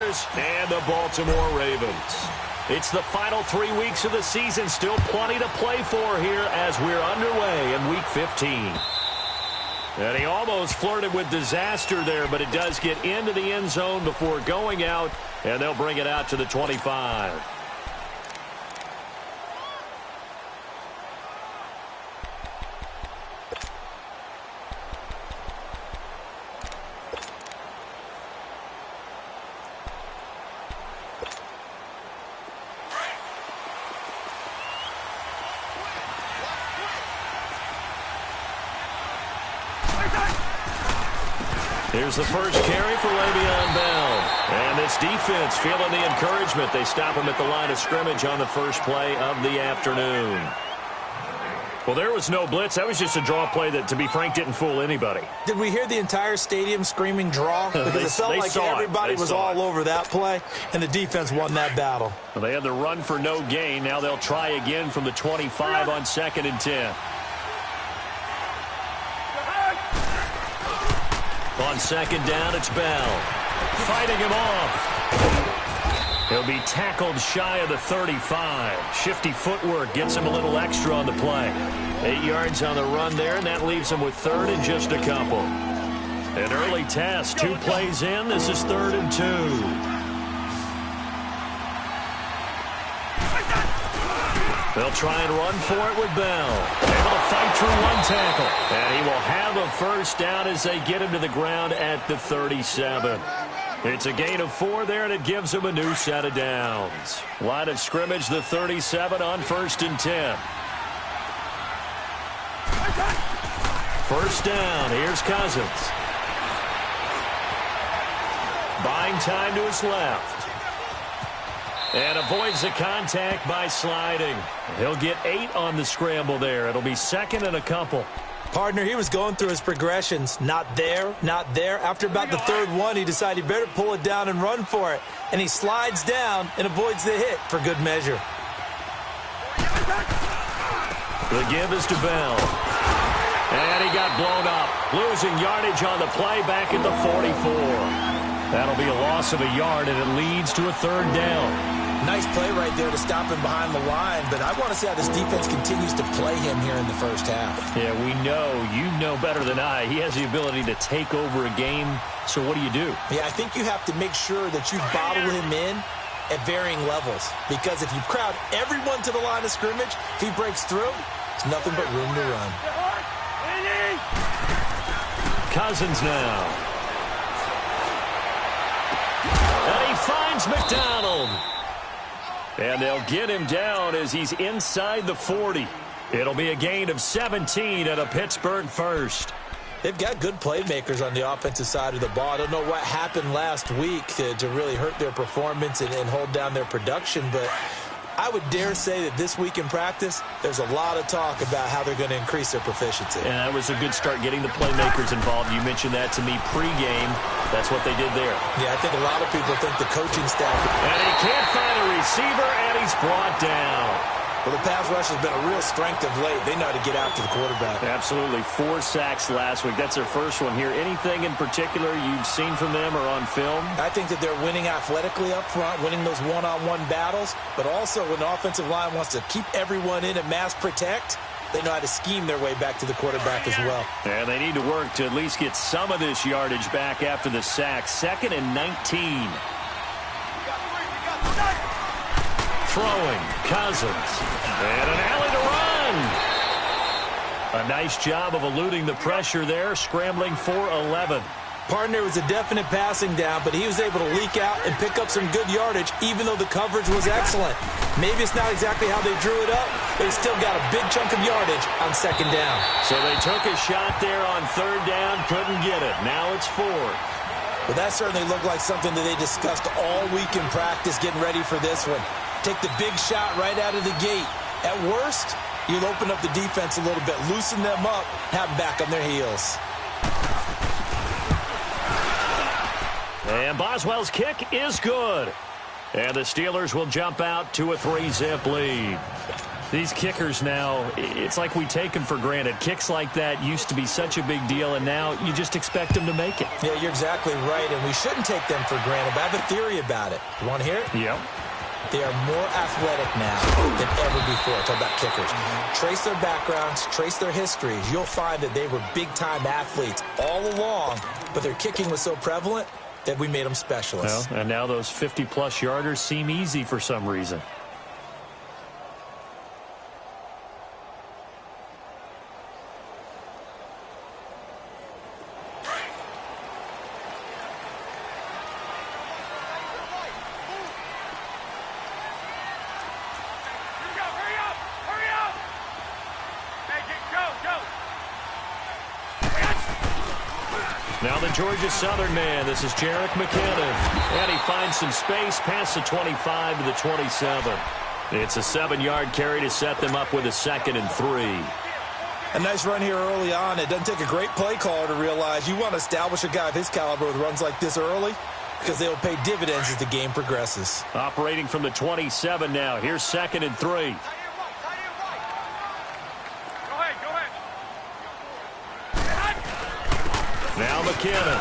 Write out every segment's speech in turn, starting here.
And the Baltimore Ravens. It's the final 3 weeks of the season. Still plenty to play for here as we're underway in Week 15. And he almost flirted with disaster there, but it does get into the end zone before going out, and they'll bring it out to the 25. Here's the first carry for Le'Veon Bell. And this defense feeling the encouragement. They stop him at the line of scrimmage on the first play of the afternoon. Well, there was no blitz. That was just a draw play that, to be frank, didn't fool anybody. Did we hear the entire stadium screaming draw? Because it felt like everybody was all over that play, and the defense won that battle. Well, they had the run for no gain. Now they'll try again from the 25 on 2nd and 10. On 2nd down, it's Bell. Fighting him off. He'll be tackled shy of the 35. Shifty footwork gets him a little extra on the play. 8 yards on the run there, and that leaves him with 3rd and just a couple. An early test. 2 plays in. This is 3rd and 2. They'll try and run for it with Bell. Able to fight through 1 tackle. And he will have a first down as they get him to the ground at the 37. It's a gain of 4 there, and it gives him a new set of downs. Line of scrimmage, the 37 on 1st and 10. First down. Here's Cousins. Buying time to his left. And avoids the contact by sliding. He'll get 8 on the scramble there. It'll be 2nd and a couple. Partner, he was going through his progressions. Not there, not there. After about the 3rd one, he decided he better pull it down and run for it. And he slides down and avoids the hit for good measure. The give is to Bell. And he got blown up. Losing yardage on the play back at the 44. That'll be a loss of a yard, and it leads to a 3rd down. Nice play right there to stop him behind the line, but I want to see how this defense continues to play him here in the first half. Yeah, we know. You know better than I. He has the ability to take over a game, so what do you do? Yeah, I think you have to make sure that you bottle him in at varying levels, because if you crowd everyone to the line of scrimmage, if he breaks through, it's nothing but room to run. Cousins now. And he finds McDonald. And they'll get him down as he's inside the 40. It'll be a gain of 17 and a Pittsburgh first. They've got good playmakers on the offensive side of the ball. I don't know what happened last week to really hurt their performance and hold down their production, but I would dare say that this week in practice, there's a lot of talk about how they're going to increase their proficiency. And that was a good start getting the playmakers involved. You mentioned that to me pregame. That's what they did there. Yeah, I think a lot of people think the coaching staff. And he can't find a receiver, and he's brought down. Well, the pass rush has been a real strength of late. They know how to get after the quarterback. Absolutely. 4 sacks last week. That's their first one here. Anything in particular you've seen from them or on film? I think that they're winning athletically up front, winning those one-on-one battles, but also when the offensive line wants to keep everyone in and mass protect, they know how to scheme their way back to the quarterback as well. And they need to work to at least get some of this yardage back after the sack. 2nd and 19. Throwing, Cousins, and an alley to run. A nice job of eluding the pressure there, scrambling for 11. Partner, was a definite passing down, but he was able to leak out and pick up some good yardage, even though the coverage was excellent. Maybe it's not exactly how they drew it up, but he still got a big chunk of yardage on 2nd down. So they took a shot there on 3rd down, couldn't get it. Now it's 4th. Well, that certainly looked like something that they discussed all week in practice, getting ready for this one. Take the big shot right out of the gate. At worst, you'll open up the defense a little bit, loosen them up, have them back on their heels. And Boswell's kick is good. And the Steelers will jump out to a 3-zip lead. These kickers now, it's like we take them for granted. Kicks like that used to be such a big deal, and now you just expect them to make it. Yeah, you're exactly right, and we shouldn't take them for granted, but I have a theory about it. You want to hear it? Yep. They are more athletic now than ever before. Talk about kickers. Trace their backgrounds, trace their histories. You'll find that they were big-time athletes all along, but their kicking was so prevalent that we made them specialists. Well, and now those 50-plus yarders seem easy for some reason. Now the Georgia Southern man, this is Jerick McKinnon. And he finds some space past the 25 to the 27. It's a 7-yard carry to set them up with a 2nd and 3. A nice run here early on. It doesn't take a great play caller to realize you want to establish a guy of his caliber with runs like this early because they will pay dividends as the game progresses. Operating from the 27 now. Here's 2nd and 3. Now McKinnon.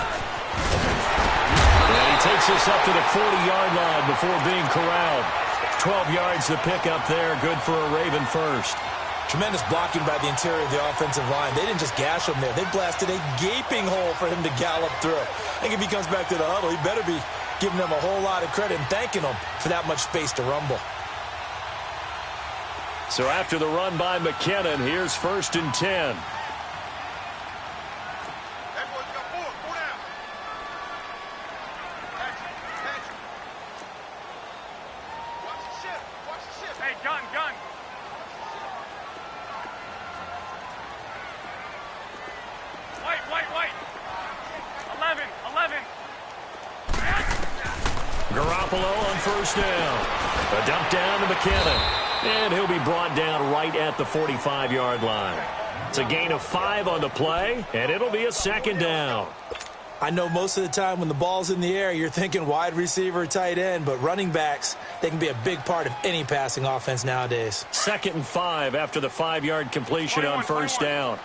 And he takes this up to the 40-yard line before being corralled. 12 yards to pick up there. Good for a Raven first. Tremendous blocking by the interior of the offensive line. They didn't just gash him there. They blasted a gaping hole for him to gallop through. I think if he comes back to the huddle, he better be giving them a whole lot of credit and thanking them for that much space to rumble. So after the run by McKinnon, here's 1st and 10. Garoppolo on 1st down. A dump down to McKinnon. And he'll be brought down right at the 45-yard line. It's a gain of 5 on the play, and it'll be a 2nd down. I know most of the time when the ball's in the air, you're thinking wide receiver, tight end, but running backs, they can be a big part of any passing offense nowadays. 2nd and 5 after the 5-yard completion on 1st down.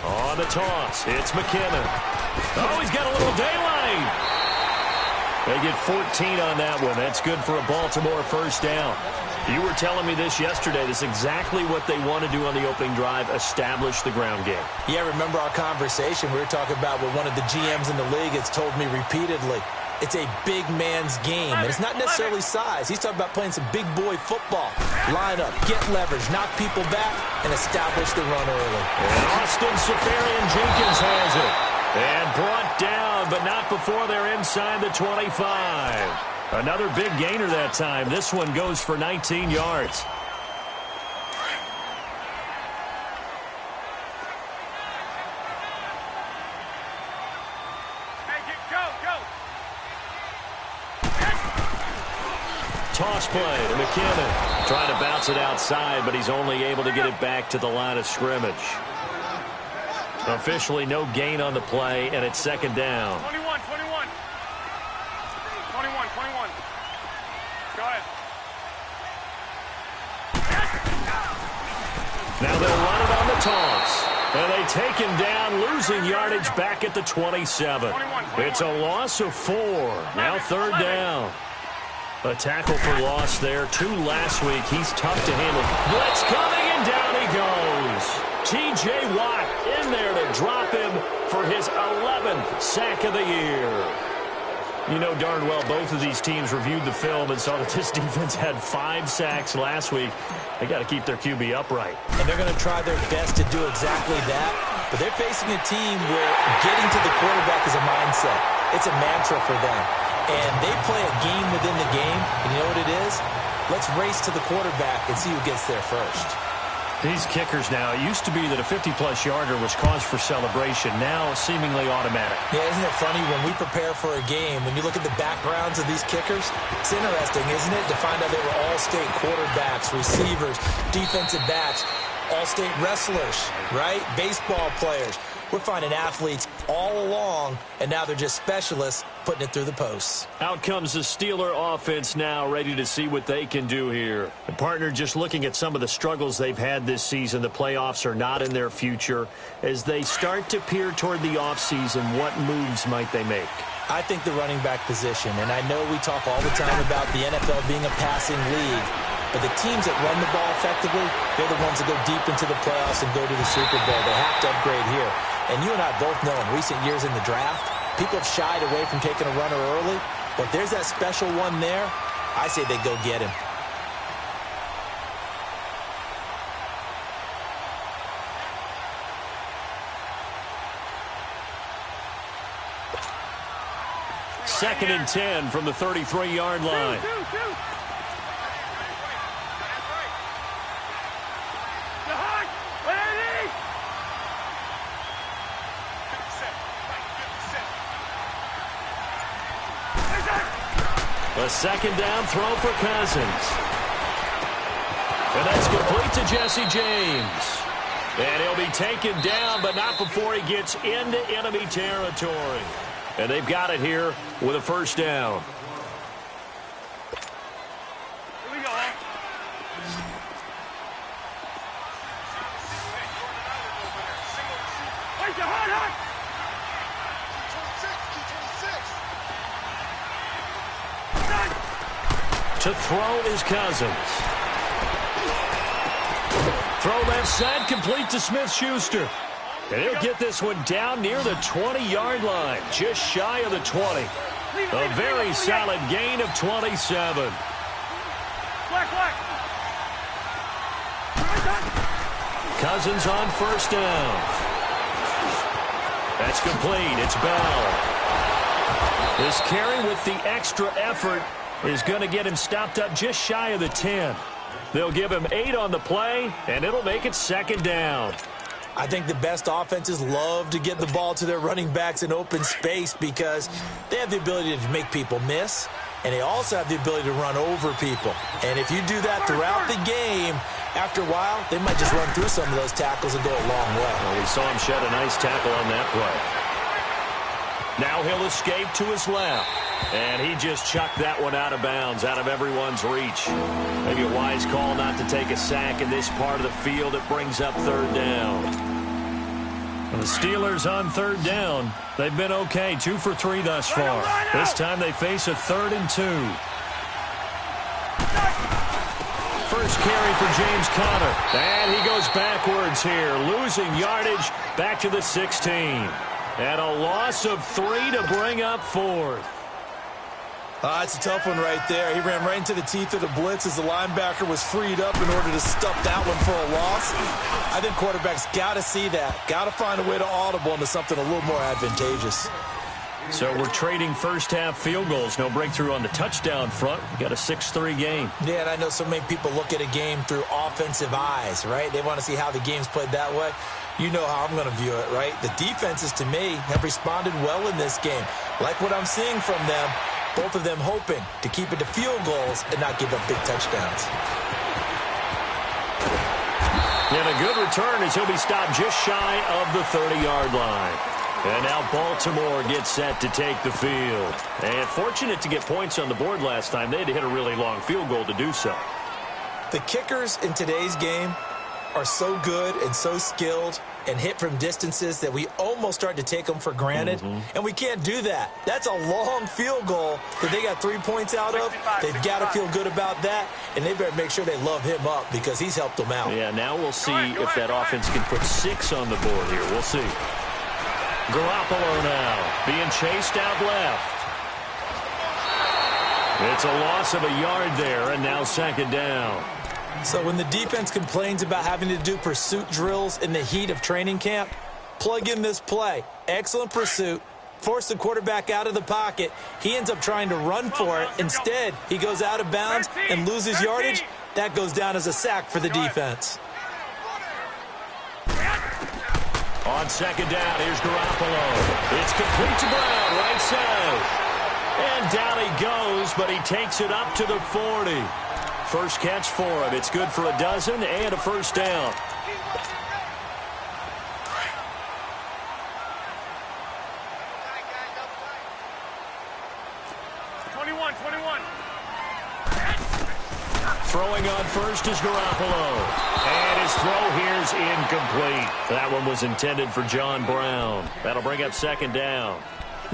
On the toss, it's McKinnon. Oh, he's got a little daylight. They get 14 on that one. That's good for a Baltimore 1st down. You were telling me this yesterday. This is exactly what they want to do on the opening drive, establish the ground game. Yeah, remember our conversation. We were talking about what one of the GMs in the league has told me repeatedly. It's a big man's game, and it's not necessarily size. He's talking about playing some big boy football. Line up, get leverage, knock people back, and establish the run early. And Austin Safarian-Jenkins has it. And brought down, but not before they're inside the 25. Another big gainer that time. This one goes for 19 yards. Toss play to McKinnon. Trying to bounce it outside, but he's only able to get it back to the line of scrimmage. Officially no gain on the play, and it's 2nd down. 21. Go ahead. Now they'll run it on the toss. And they take him down, losing yardage back at the 27. It's a loss of 4. Now 3rd down. A tackle for loss there. 2 last week. He's tough to handle. Blitz coming, and down he goes. T.J. Watt in there to drop him for his 11th sack of the year. You know darn well both of these teams reviewed the film and saw that this defense had 5 sacks last week. They got to keep their QB upright. And they're going to try their best to do exactly that. But they're facing a team where getting to the quarterback is a mindset. It's a mantra for them. And they play a game within the game. And you know what it is? Let's race to the quarterback and see who gets there first. These kickers now, it used to be that a 50-plus yarder was cause for celebration. Now, seemingly automatic. Yeah, isn't it funny when we prepare for a game, when you look at the backgrounds of these kickers, it's interesting, isn't it, to find out they were all-state quarterbacks, receivers, defensive backs, all-state wrestlers, right? Baseball players. we're finding athletes all along, and now they're just specialists putting it through the posts. Out comes the Steeler offense now, ready to see what they can do here. And partner, just looking at some of the struggles they've had this season, the playoffs are not in their future. As they start to peer toward the offseason, what moves might they make? I think the running back position, and I know we talk all the time about the NFL being a passing league, but the teams that run the ball effectively, they're the ones that go deep into the playoffs and go to the Super Bowl. They have to upgrade here. And you and I both know in recent years in the draft, people have shied away from taking a runner early, but there's that special one there. I say they go get him. Second and 10 from the 33-yard line. A second down throw for Cousins. And that's complete to Jesse James. And he'll be taken down, but not before he gets into enemy territory. And they've got it here with a first down. Here we go. Wait, the hot. To throw is Cousins. Throw left side, complete to Smith-Schuster. And he'll get this one down near the 20-yard line, just shy of the 20. A very solid gain of 27. Cousins on first down. That's complete. It's Bell. This carry with the extra effort is going to get him stopped up just shy of the 10. They'll give him 8 on the play, and it'll make it second down. I think the best offenses love to get the ball to their running backs in open space because they have the ability to make people miss, and they also have the ability to run over people. And if you do that throughout the game, after a while, they might just run through some of those tackles and go a long way. Well, we saw him shed a nice tackle on that play. Now he'll escape to his left. And he just chucked that one out of bounds, out of everyone's reach. Maybe a wise call not to take a sack in this part of the field. It brings up third down. And the Steelers on third down. They've been okay, 2 for 3 thus far. This time they face a 3rd and 2. First carry for James Conner. And he goes backwards here, losing yardage back to the 16. And a loss of 3 to bring up 4th. It's a tough one right there. He ran right into the teeth of the blitz as the linebacker was freed up in order to stuff that one for a loss. I think quarterbacks got to see that. Got to find a way to audible into something a little more advantageous. So we're trading first-half field goals. No breakthrough on the touchdown front. We got a 6-3 game. Yeah, and I know so many people look at a game through offensive eyes, right? They want to see how the game's played that way. You know how I'm going to view it, right? The defenses, to me, have responded well in this game. Like what I'm seeing from them. Both of them hoping to keep it to field goals and not give up big touchdowns. And a good return as he'll be stopped just shy of the 30-yard line. And now Baltimore gets set to take the field. And fortunate to get points on the board last time. They had to hit a really long field goal to do so. The kickers in today's game are so good and so skilled and hit from distances that we almost start to take them for granted. And we can't do that. That's a long field goal that they got 3 points out of. They've got to feel good about that, and they better make sure they love him up because he's helped them out. Yeah, now we'll see if that offense can put 6 on the board here. We'll see. Garoppolo now being chased out left. It's a loss of a yard there, and now second down. So when the defense complains about having to do pursuit drills in the heat of training camp, plug in this play. Excellent pursuit. Force the quarterback out of the pocket. He ends up trying to run for it. Instead, he goes out of bounds and loses yardage. That goes down as a sack for the defense. On second down, here's Garoppolo. It's complete to Brown, right side. And down he goes, but he takes it up to the 40. First catch for him. It's good for a dozen and a first down. 21. Throwing on first is Garoppolo. And his throw here's incomplete. That one was intended for John Brown. That'll bring up second down.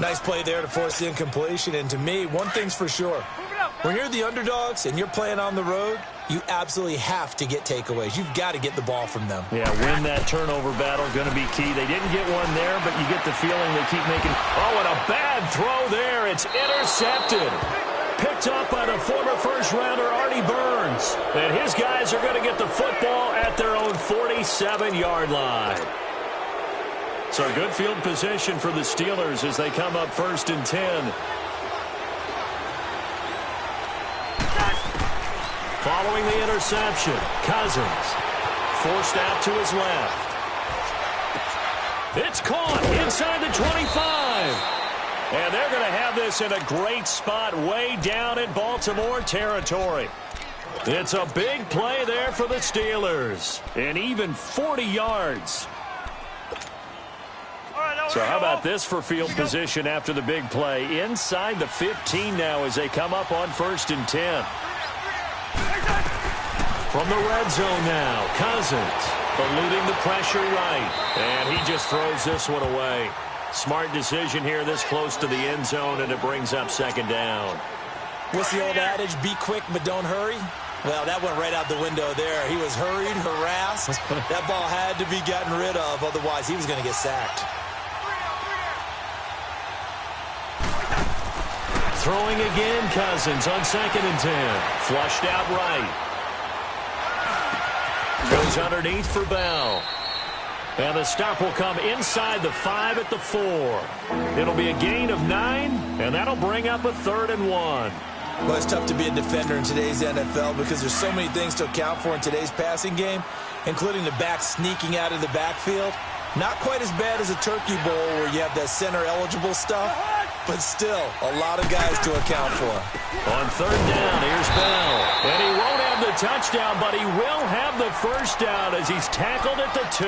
Nice play there to force the incompletion. And to me, one thing's for sure. When you're the underdogs and you're playing on the road, you absolutely have to get takeaways. You've got to get the ball from them. Yeah, win that turnover battle, going to be key. They didn't get one there, but you get the feeling they keep making. Oh, and a bad throw there. It's intercepted. Picked up by the former first-rounder, Artie Burns. And his guys are going to get the football at their own 47-yard line. So good field position for the Steelers as they come up 1st and 10. Following the interception, Cousins forced out to his left. It's caught inside the 25. And they're going to have this in a great spot way down in Baltimore territory. It's a big play there for the Steelers. And even 40 yards. So how about this for field position after the big play? Inside the 15 now as they come up on 1st and 10. From the red zone now, Cousins eluding the pressure right. And he just throws this one away. Smart decision here this close to the end zone, and it brings up second down. What's the old adage, be quick but don't hurry? Well, that went right out the window there. He was hurried, harassed. That ball had to be gotten rid of, otherwise he was going to get sacked. Throwing again, Cousins on 2nd and 10. Flushed out right. Goes underneath for Bell. And the stop will come inside the 5 at the 4. It'll be a gain of 9, and that'll bring up a 3rd and 1. Well, it's tough to be a defender in today's NFL because there's so many things to account for in today's passing game, including the back sneaking out of the backfield. Not quite as bad as a turkey bowl where you have that center-eligible stuff, but still a lot of guys to account for. On 3rd down, here's Bell. And he won't have the touchdown, but he will have the first down as he's tackled at the 2.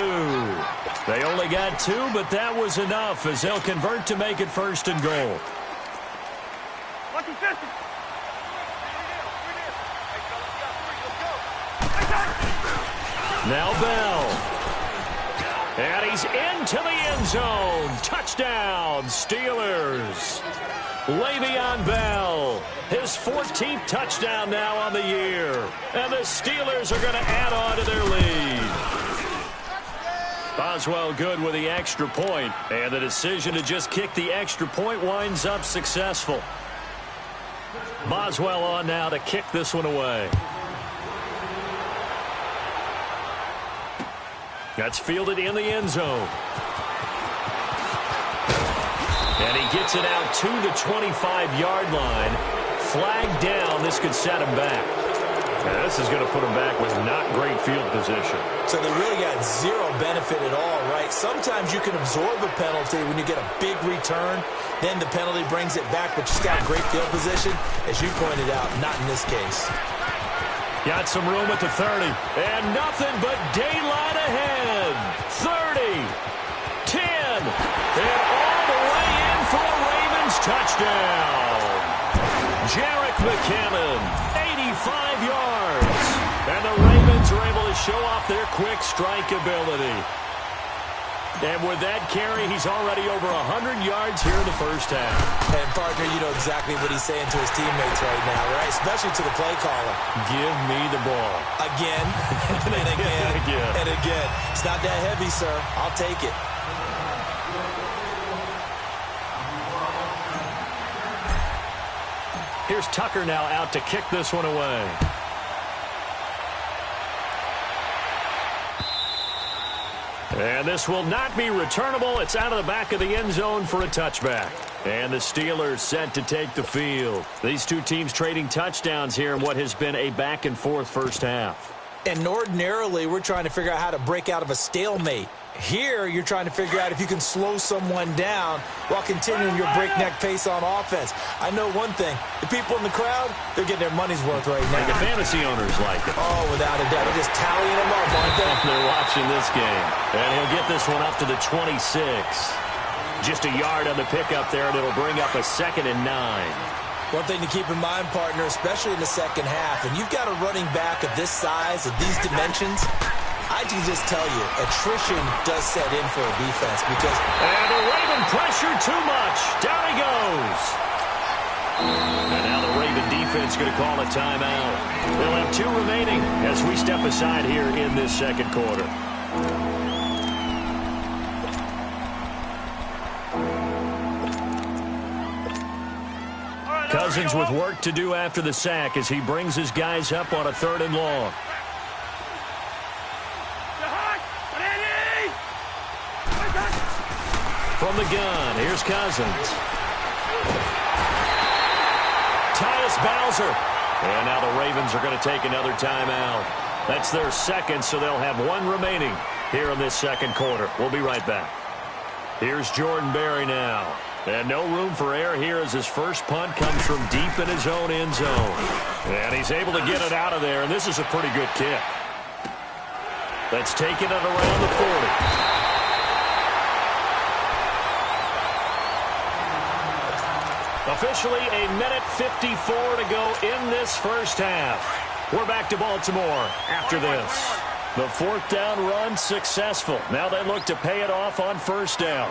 They only got 2, but that was enough as they'll convert to make it 1st and goal. Now Bell. And he's into the end zone. Touchdown, Steelers. Le'Veon Bell, his 14th touchdown now on the year. And the Steelers are going to add on to their lead. Boswell good with the extra point. And the decision to just kick the extra point winds up successful. Boswell on now to kick this one away. That's fielded in the end zone. And he gets it out to the 25-yard line. Flag down. This could set him back. Now, this is going to put him back with not great field position. So they really got zero benefit at all, right? Sometimes you can absorb a penalty when you get a big return. Then the penalty brings it back, but you still got great field position. As you pointed out, not in this case. Got some room at the 30. And nothing but daylight ahead. 30. 10. And all the way in for a Ravens touchdown. Jerick McKinnon, 85 yards. And the Ravens are able to show off their quick strike ability. And with that carry, he's already over 100 yards here in the first half. And, partner, you know exactly what he's saying to his teammates right now, right? Especially to the play caller. Give me the ball. Again, and again, and again. It's not that heavy, sir. I'll take it. Here's Tucker now out to kick this one away. And this will not be returnable. It's out of the back of the end zone for a touchback. And the Steelers set to take the field. These two teams trading touchdowns here in what has been a back-and-forth first half. And ordinarily, we're trying to figure out how to break out of a stalemate. Here, you're trying to figure out if you can slow someone down while continuing your breakneck pace on offense. I know one thing. The people in the crowd, they're getting their money's worth right now. And the fantasy owners like it. Oh, without a doubt. They're just tallying them up, aren't they? They're watching this game. And he'll get this one up to the 26. Just a yard on the pickup there, and it'll bring up a 2nd and 9. One thing to keep in mind, partner, especially in the second half, and you've got a running back of this size, of these dimensions, I can just tell you, attrition does set in for a defense because... And the Raven pressure too much. Down he goes. And now the Raven defense going to call a timeout. They'll have 2 remaining as we step aside here in this second quarter. Cousins with work to do after the sack as he brings his guys up on a 3rd and long. From the gun, here's Cousins. Tyus Bowser. And now the Ravens are going to take another timeout. That's their second, so they'll have 1 remaining here in this second quarter. We'll be right back. Here's Jordan Berry now. And no room for error here as his first punt comes from deep in his own end zone. And he's able to get it out of there, and this is a pretty good kick. That's taken it around the 40. Officially a minute 54 to go in this first half. We're back to Baltimore after this. The 4th down run successful. Now they look to pay it off on 1st down.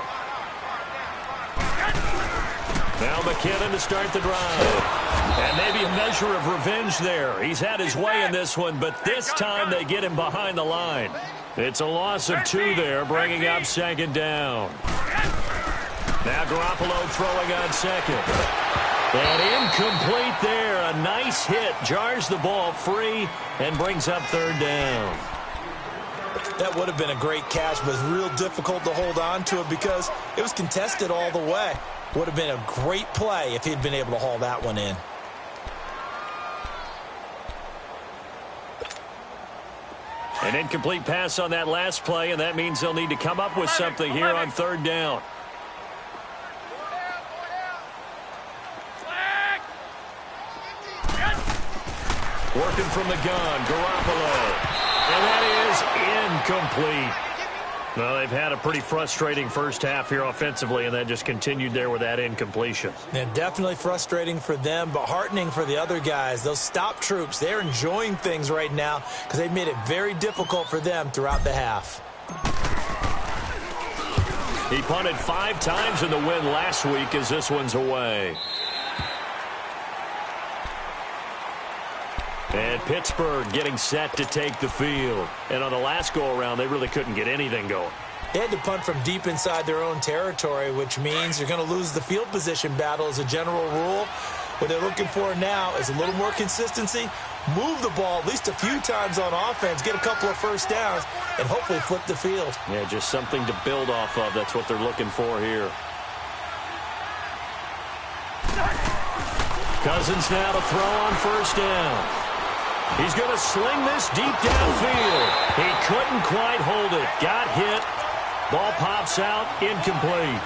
Now McKinnon to start the drive. And maybe a measure of revenge there. He's had his way in this one, but this time they get him behind the line. It's a loss of 2 there, bringing up 2nd down. Now Garoppolo throwing on 2nd. And incomplete there. A nice hit. Jars the ball free and brings up 3rd down. That would have been a great catch, but it's real difficult to hold on to it because it was contested all the way. Would have been a great play if he'd been able to haul that one in. An incomplete pass on that last play, and that means they'll need to come up with something here on 3rd down. Working from the gun, Garoppolo. And that is incomplete. Well, they've had a pretty frustrating first half here offensively, and that just continued there with that incompletion. And definitely frustrating for them, but heartening for the other guys. Those stop troops, they're enjoying things right now because they've made it very difficult for them throughout the half. He punted 5 times in the win last week as this one's away. And Pittsburgh getting set to take the field. And on the last go-around, they really couldn't get anything going. They had to punt from deep inside their own territory, which means you're going to lose the field position battle as a general rule. What they're looking for now is a little more consistency, move the ball at least a few times on offense, get a couple of 1st downs, and hopefully flip the field. Yeah, just something to build off of. That's what they're looking for here. Cousins now to throw on 1st down. He's going to sling this deep downfield. He couldn't quite hold it. Got hit. Ball pops out. Incomplete.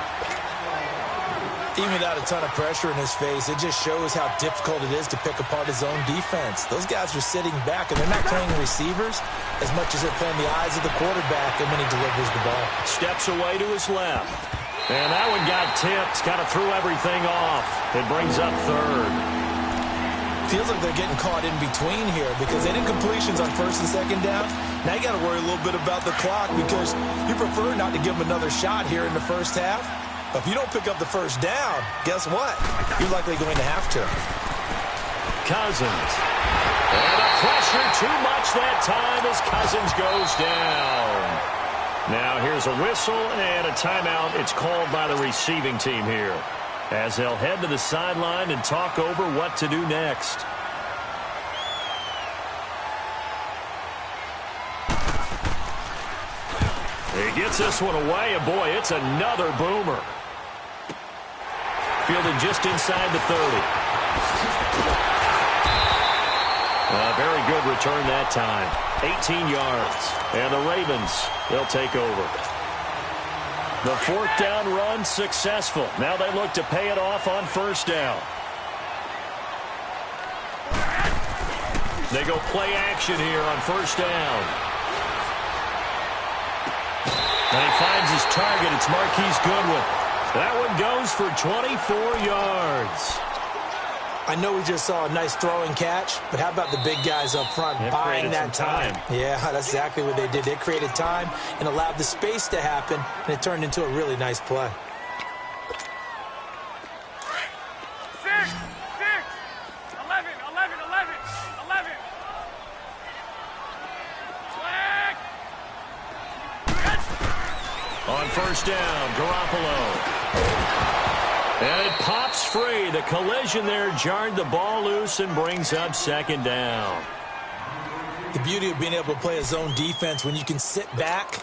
Even without a ton of pressure in his face, it just shows how difficult it is to pick apart his own defense. Those guys are sitting back, and they're not playing receivers as much as they're playing the eyes of the quarterback and when he delivers the ball. Steps away to his left. And that one got tipped. Kind of threw everything off. It brings up 3rd. Feels like they're getting caught in between here because they had incompletions on 1st and 2nd down. Now you got to worry a little bit about the clock because you prefer not to give them another shot here in the first half. But if you don't pick up the 1st down, guess what? You're likely going to have to. Cousins. And the pressure too much that time as Cousins goes down. Now here's a whistle and a timeout. It's called by the receiving team here, as they'll head to the sideline and talk over what to do next. He gets this one away, and boy, it's another boomer. Fielded just inside the 30. A very good return that time. 18 yards. And the Ravens, they'll take over. The 4th down run successful. Now they look to pay it off on 1st down. They go play action here on 1st down. And he finds his target. It's Marquise Goodwin. That one goes for 24 yards. I know we just saw a nice throwing catch, but how about the big guys up front buying that time? Yeah, that's exactly what they did. They created time and allowed the space to happen, and it turned into a really nice play. 6, 11, 11, 11, 11. Flag. On first down, Garoppolo. And it pops free. The collision there jarred the ball loose and brings up second down. The beauty of being able to play a zone defense when you can sit back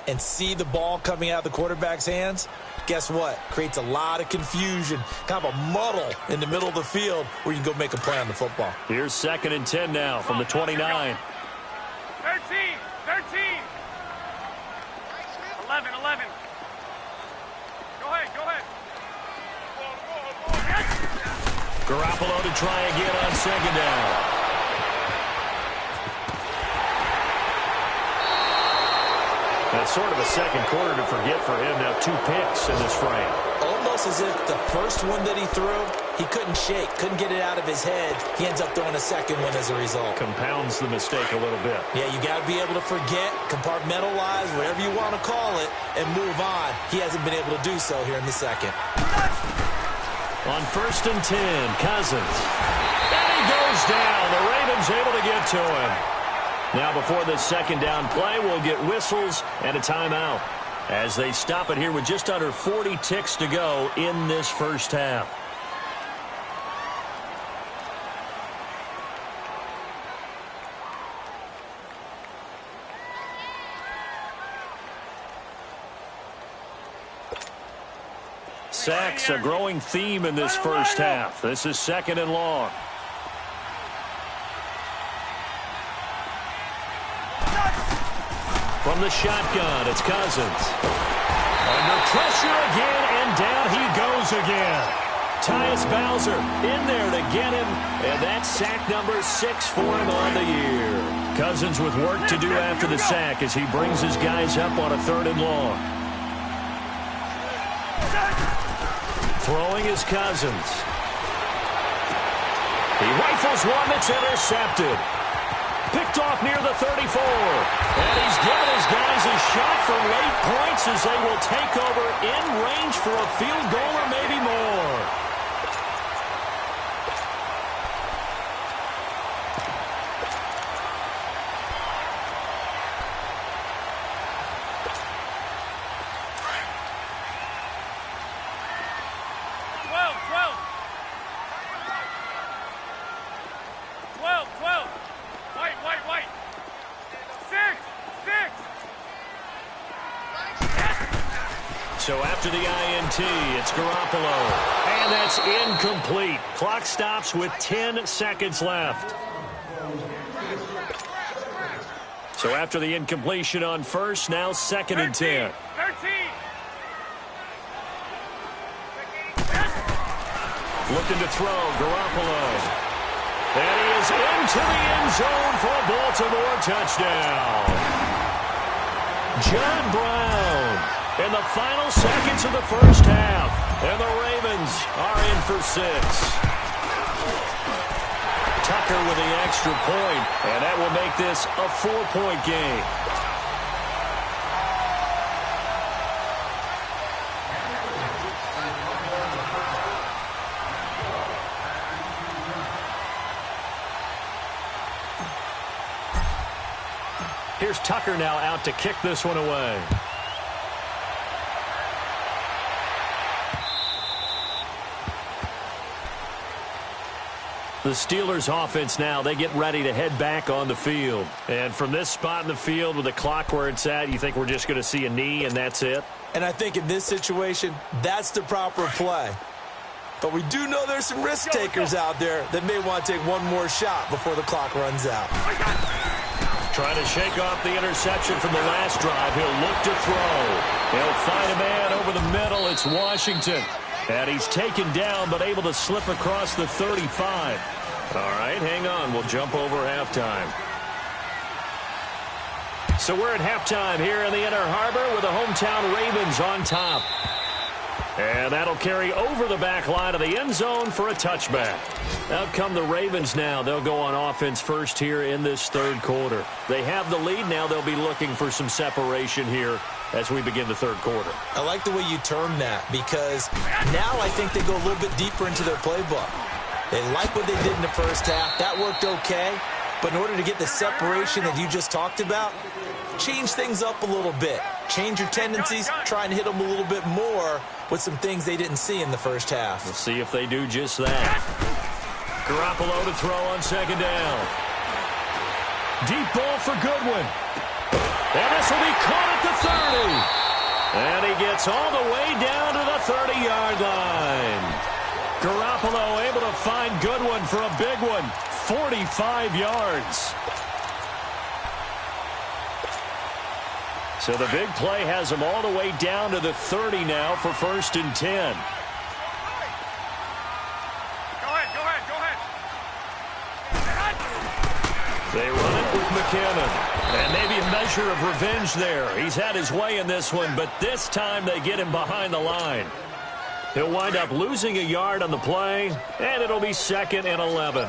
and see the ball coming out of the quarterback's hands, guess what? Creates a lot of confusion, kind of a muddle in the middle of the field where you can go make a play on the football. Here's 2nd and 10 now from the 29. 13, 11, 11. Go ahead, go ahead. Garoppolo to try again on 2nd down. That's sort of a second quarter to forget for him. Now 2 picks in this frame. Almost as if the first one that he threw, he couldn't shake, couldn't get it out of his head. He ends up throwing a second one as a result. Compounds the mistake a little bit. Yeah, you got to be able to forget, compartmentalize, whatever you want to call it, and move on. He hasn't been able to do so here in the second. On 1st and 10, Cousins. And he goes down. The Ravens able to get to him. Now before this second down play, we'll get whistles and a timeout as they stop it here with just under 40 ticks to go in this first half. Sacks, a growing theme in this first half. This is 2nd and long. From the shotgun, it's Cousins. Under pressure again, and down he goes again. Tyus Bowser in there to get him, and that's sack number 6 for him on the year. Cousins with work to do after the sack as he brings his guys up on a 3rd and long. Throwing is Cousins. He rifles one that's intercepted. Picked off near the 34. And he's given his guys a shot for late points as they will take over in range for a field goal or maybe more. So after the INT, it's Garoppolo. And that's incomplete. Clock stops with 10 seconds left. So after the incompletion on first, now 2nd and 10. 13. Looking to throw, Garoppolo. And he is into the end zone for a Baltimore touchdown. John Brown. In the final seconds of the first half. And the Ravens are in for 6. Tucker with the extra point. And that will make this a 4-point game. Here's Tucker now out to kick this one away. The Steelers offense now, they get ready to head back on the field. And from this spot in the field with the clock where it's at, you think we're just going to see a knee and that's it? And I think in this situation, that's the proper play. But we do know there's some risk takers out there that may want to take one more shot before the clock runs out. Trying to shake off the interception from the last drive. He'll look to throw. He'll find a man over the middle. It's Washington. And he's taken down but able to slip across the 35. All right, hang on. We'll jump over halftime. So we're at halftime here in the Inner Harbor with the hometown Ravens on top. And that'll carry over the back line of the end zone for a touchback. Out come the Ravens now. They'll go on offense first here in this third quarter. They have the lead now. They'll be looking for some separation here as we begin the third quarter. I like the way you term that, because now I think they go a little bit deeper into their playbook. They like what they did in the first half. That worked okay. But in order to get the separation that you just talked about, change things up a little bit. Change your tendencies, try and hit them a little bit more with some things they didn't see in the first half. We'll see if they do just that. Garoppolo to throw on second down. Deep ball for Goodwin. And this will be caught at the 30. And he gets all the way down to the 30-yard line. Garoppolo able to find Goodwin for a big one. 45 yards. So the big play has him all the way down to the 30 now for 1st and 10. Go ahead. They run it with McKinnon. And maybe a measure of revenge there. He's had his way in this one, but this time they get him behind the line. He'll wind up losing a yard on the play, and it'll be 2nd and 11.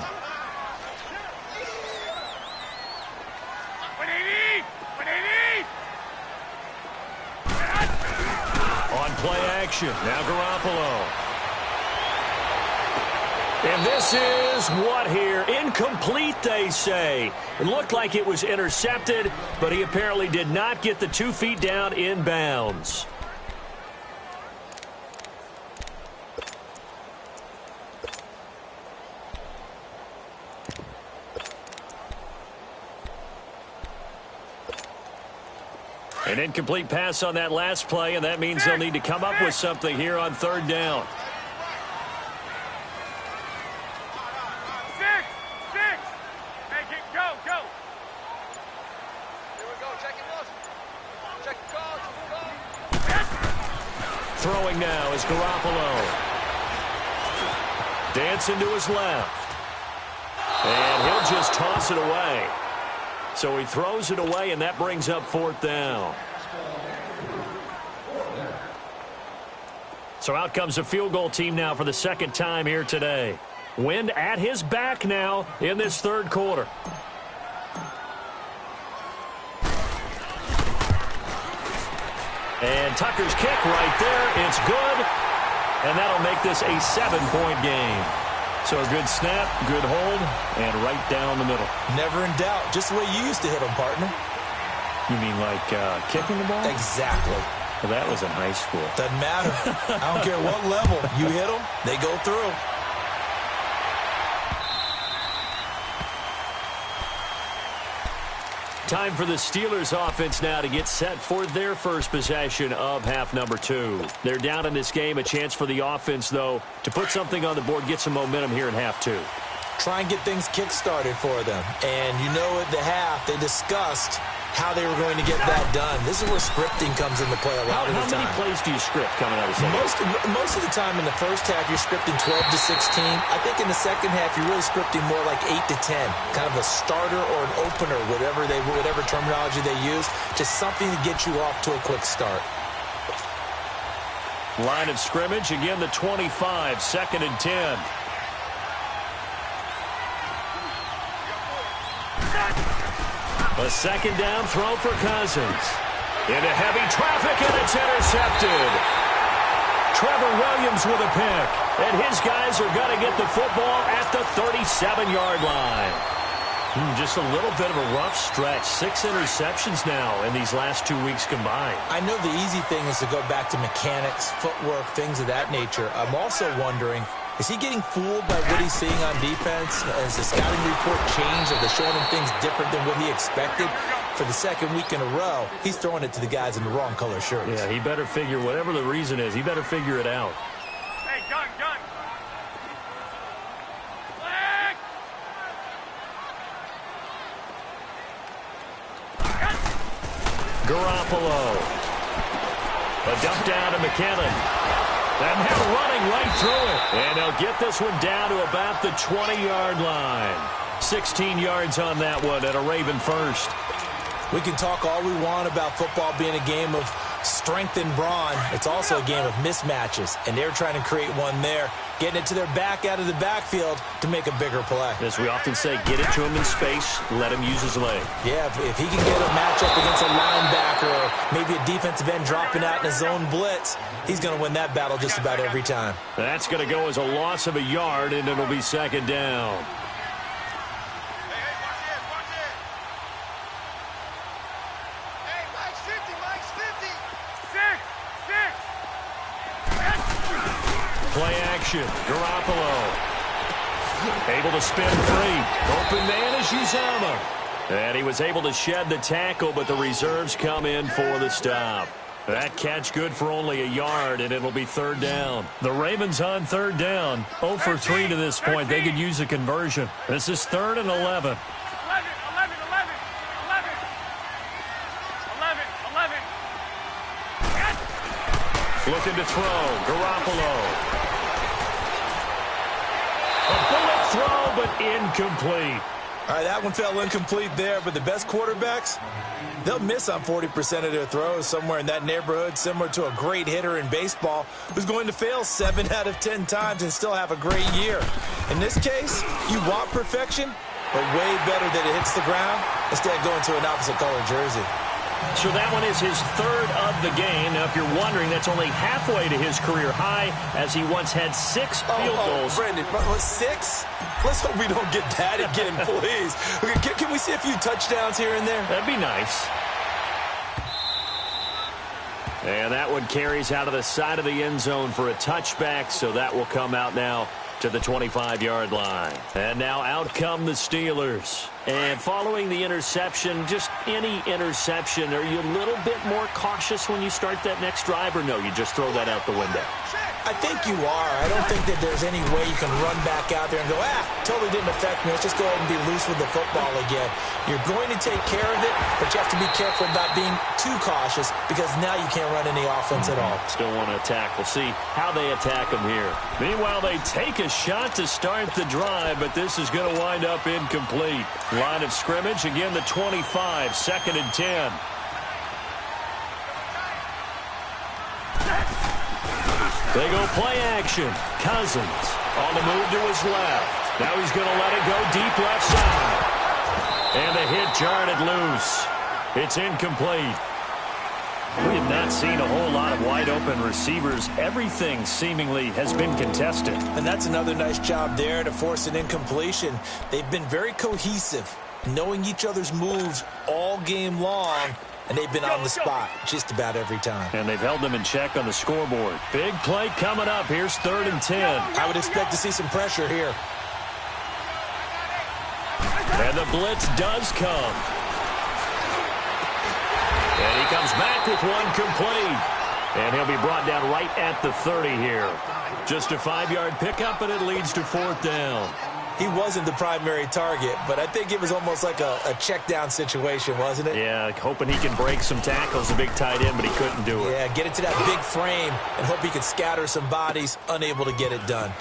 Play action. Now Garoppolo. And this is what here? Incomplete, they say. It looked like it was intercepted, but he apparently did not get the 2 feet down in bounds. An incomplete pass on that last play, and that means they'll need to come up with something here on 3rd down. Six. Make it go. Here we go. Check it. Check the calls. Throwing now is Garoppolo. Dancing to his left. And he'll just toss it away. So he throws it away, and that brings up 4th down. So out comes a field goal team now for the 2nd time here today. Wind at his back now in this 3rd quarter. And Tucker's kick right there. It's good. And that'll make this a 7-point game. So a good snap, good hold, and right down the middle. Never in doubt. Just the way you used to hit them, partner. You mean like kicking the ball? Exactly. Well, that was in high school. Doesn't matter. I don't care what level. You hit them, they go through. Time for the Steelers offense now to get set for their first possession of half number 2. They're down in this game. A chance for the offense, though, to put something on the board, get some momentum here in half 2. Try and get things kick-started for them. And you know at the half, they discussed how they were going to get that done. This is where scripting comes into play a lot of the time. How many plays do you script coming out of the second? Most of the time in the first half, you're scripting 12 to 16. I think in the second half, you're really scripting more like 8 to 10. Kind of a starter or an opener, whatever terminology they use. Just something to get you off to a quick start. Line of scrimmage, again the 25, 2nd and 10. A 2nd down throw for Cousins. Into heavy traffic, and it's intercepted. Trevor Williams with a pick. And his guys are going to get the football at the 37-yard line. Just a little bit of a rough stretch. 6 interceptions now in these last 2 weeks combined. I know the easy thing is to go back to mechanics, footwork, things of that nature. I'm also wondering, is he getting fooled by what he's seeing on defense? Has the scouting report changed? Are they showing him things different than what he expected? For the 2nd week in a row, he's throwing it to the guys in the wrong color shirts. Yeah, he better figure, whatever the reason is, he better figure it out. Hey, gun. Garoppolo. A dump down to McKinnon. And they're running right through it. And they'll get this one down to about the 20-yard line. 16 yards on that one at a Raven first. We can talk all we want about football being a game of strength and brawn. It's also a game of mismatches, and they're trying to create one there, getting it to their back out of the backfield to make a bigger play. As we often say, get it to him in space, let him use his leg. Yeah, if he can get a matchup against a linebacker or maybe a defensive end dropping out in a zone blitz, he's going to win that battle just about every time. That's going to go as a loss of a yard, and it'll be second down. Play action. Garoppolo. Able to spin free. Open man is Uzama. And he was able to shed the tackle, but the reserves come in for the stop. That catch good for only a yard, and it'll be third down. The Ravens on third down. 0 for 3 to this point. They could use a conversion. This is 3rd and 11. 11. Looking to throw. Garoppolo. A bullet throw, but incomplete. All right, that one fell incomplete there, but the best quarterbacks, they'll miss on 40% of their throws, somewhere in that neighborhood, similar to a great hitter in baseball who's going to fail 7 out of 10 times and still have a great year. In this case, you want perfection, but way better that it hits the ground instead of going to an opposite color jersey. So that one is his 3rd of the game. Now, if you're wondering, that's only halfway to his career high, as he once had 6 field goals. Brandon, 6? Let's hope we don't get that again, please. Okay, can we see a few touchdowns here and there? That'd be nice. And that one carries out of the side of the end zone for a touchback, so that will come out now to the 25-yard line. And now out come the Steelers. And following the interception, just any interception, are you a little bit more cautious when you start that next drive, or no, you just throw that out the window? I think you are. I don't think that there's any way you can run back out there and go, totally didn't affect me. Let's just go ahead and be loose with the football again. You're going to take care of it, but you have to be careful about being too cautious because now you can't run any offense at all. Still want to attack. We'll see how they attack them here. Meanwhile, they take a shot to start the drive, but this is going to wind up incomplete. Line of scrimmage, again the 25, 2nd and 10. They go play action. Cousins on the move to his left. Now he's going to let it go deep left side. And the hit jarred it loose. It's incomplete. We have not seen a whole lot of wide-open receivers. Everything seemingly has been contested. And that's another nice job there to force an incompletion. They've been very cohesive, knowing each other's moves all game long, and they've been on the spot just about every time. And they've held them in check on the scoreboard. Big play coming up. Here's 3rd and 10. I would expect to see some pressure here. And the blitz does come. And he comes back with one complete. And he'll be brought down right at the 30 here. Just a 5-yard pickup, and it leads to 4th down. He wasn't the primary target, but I think it was almost like a check-down situation, wasn't it? Yeah, hoping he can break some tackles, a big tight end, but he couldn't do it. Yeah, get it to that big frame and hope he could scatter some bodies, unable to get it done.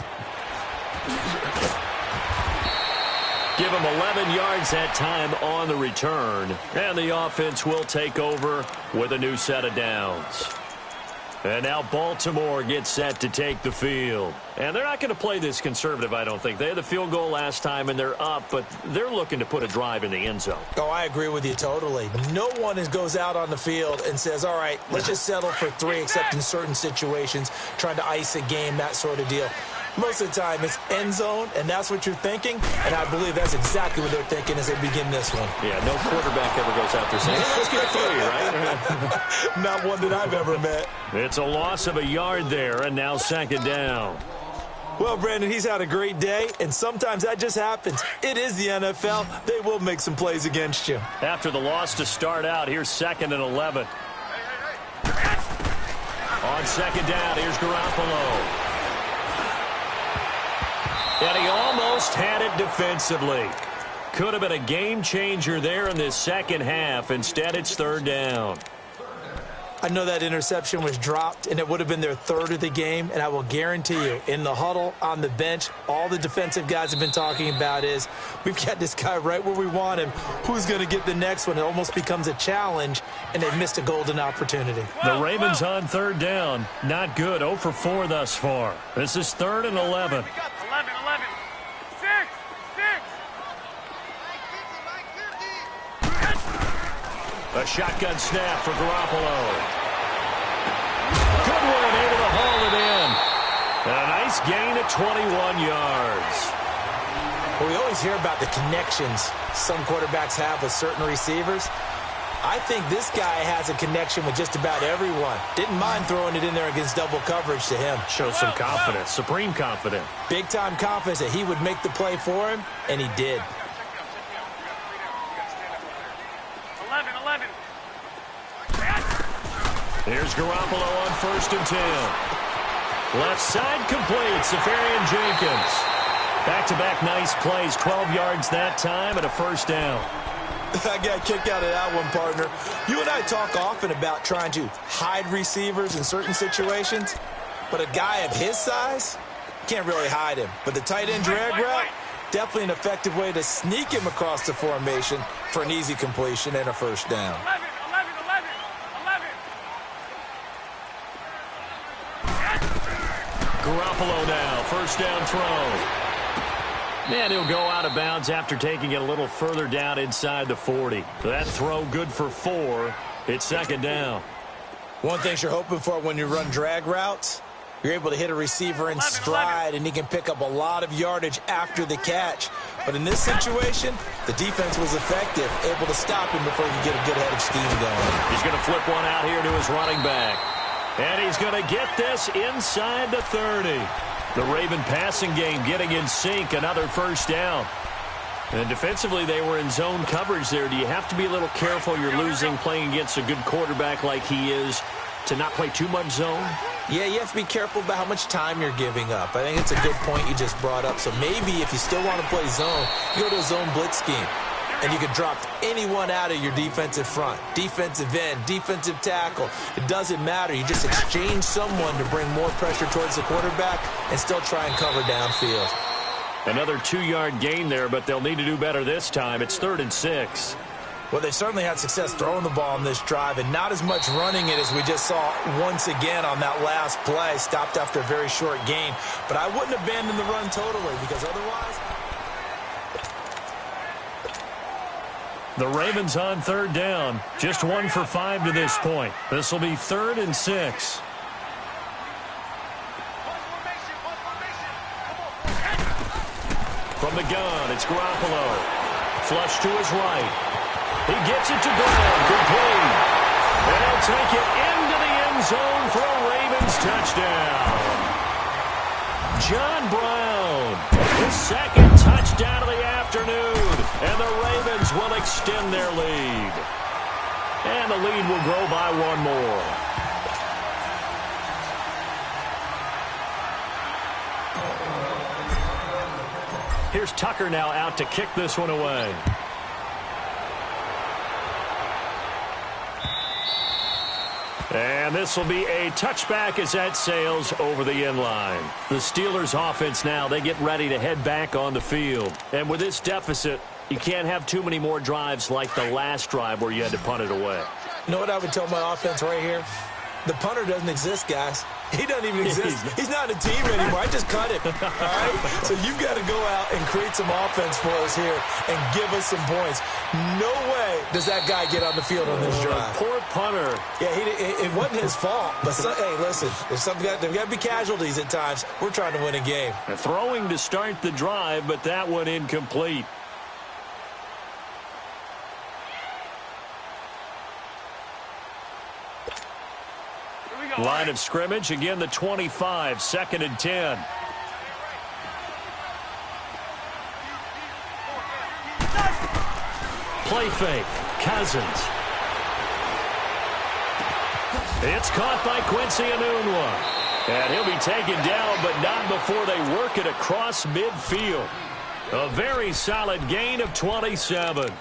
Give him 11 yards that time on the return. And the offense will take over with a new set of downs. And now Baltimore gets set to take the field. And they're not going to play this conservative, I don't think. They had the field goal last time, and they're up, but they're looking to put a drive in the end zone. Oh, I agree with you totally. No one goes out on the field and says, all right, let's just settle for 3, except in certain situations, trying to ice a game, that sort of deal. Most of the time, it's end zone, and that's what you're thinking, and I believe that's exactly what they're thinking as they begin this one. Yeah, no quarterback ever goes out there saying, hey, let's get 3, right? Not one that I've ever met. It's a loss of a yard there, and now 2nd down. Well, Brandon, he's had a great day, and sometimes that just happens. It is the NFL. They will make some plays against you. After the loss to start out, here's 2nd and 11. On 2nd down, here's Garoppolo. And he almost had it defensively. Could have been a game changer there in this second half. Instead, it's 3rd down. I know that interception was dropped, and it would have been their 3rd of the game, and I will guarantee you, in the huddle, on the bench, all the defensive guys have been talking about is, we've got this guy right where we want him. Who's going to get the next one? It almost becomes a challenge, and they missed a golden opportunity. The Ravens on third down. Not good. 0 for 4 thus far. This is 3rd and 11. 11, 11. 6. A shotgun snap for Garoppolo. Good one, able to haul it in. And a nice gain of 21 yards. Well, we always hear about the connections some quarterbacks have with certain receivers. I think this guy has a connection with just about everyone. Didn't mind throwing it in there against double coverage to him. Shows some confidence, supreme confidence. Big-time confidence that he would make the play for him, and he did. 11, 11. Here's Garoppolo on 1st and 10. Left side complete, Safarian Jenkins. Back-to-back nice plays, 12 yards that time and a 1st down. I got kicked out of that one, partner. You and I talk often about trying to hide receivers in certain situations, but a guy of his size can't really hide him. But the tight end drag route, definitely an effective way to sneak him across the formation for an easy completion and a 1st down. 11, 11, 11. 11. Garoppolo now, 1st down throw. And he'll go out of bounds after taking it a little further down inside the 40. That throw good for 4. It's 2nd down. One thing you're hoping for when you run drag routes, you're able to hit a receiver in stride, and he can pick up a lot of yardage after the catch. But in this situation, the defense was effective, able to stop him before he could get a good head of steam going. He's going to flip one out here to his running back. And he's going to get this inside the 30. The Raven passing game getting in sync, another 1st down. And defensively, they were in zone coverage there. Do you have to be a little careful? You're losing playing against a good quarterback like he is to not play too much zone? Yeah, you have to be careful about how much time you're giving up. I think it's a good point you just brought up. So maybe if you still want to play zone, you go to a zone blitz scheme. And you can drop anyone out of your defensive front, defensive end, defensive tackle. It doesn't matter. You just exchange someone to bring more pressure towards the quarterback and still try and cover downfield. Another 2-yard gain there, but they'll need to do better this time. It's 3rd and 6. Well, they certainly had success throwing the ball on this drive, and not as much running it as we just saw once again on that last play. Stopped after a very short gain. But I wouldn't abandon the run totally, because otherwise... The Ravens on 3rd down. Just 1 for 5 to this point. This will be 3rd and 6. From the gun, it's Garoppolo. Flush to his right. He gets it to Brown. Complete. And he'll take it into the end zone for a Ravens touchdown. John Brown, his 2nd touchdown of the afternoon. And the Ravens will extend their lead. And the lead will grow by 1 more. Here's Tucker now out to kick this one away. And this will be a touchback as that sails over the end line. The Steelers offense now, they get ready to head back on the field. And with this deficit, you can't have too many more drives like the last drive where you had to punt it away. You know what I would tell my offense right here? The punter doesn't exist, guys. He doesn't even exist. He's not a team anymore. I just cut him. All right? So you've got to go out and create some offense for us here and give us some points. No way does that guy get on the field on this drive. Poor punter. Yeah, it wasn't his fault. But, hey, listen, there's got to be casualties at times. We're trying to win a game. Throwing to start the drive, but that one incomplete. Line of scrimmage, again the 25, 2nd and 10. Play fake, Cousins. It's caught by Quincy Enunwa. And he'll be taken down, but not before they work it across midfield. A very solid gain of 27.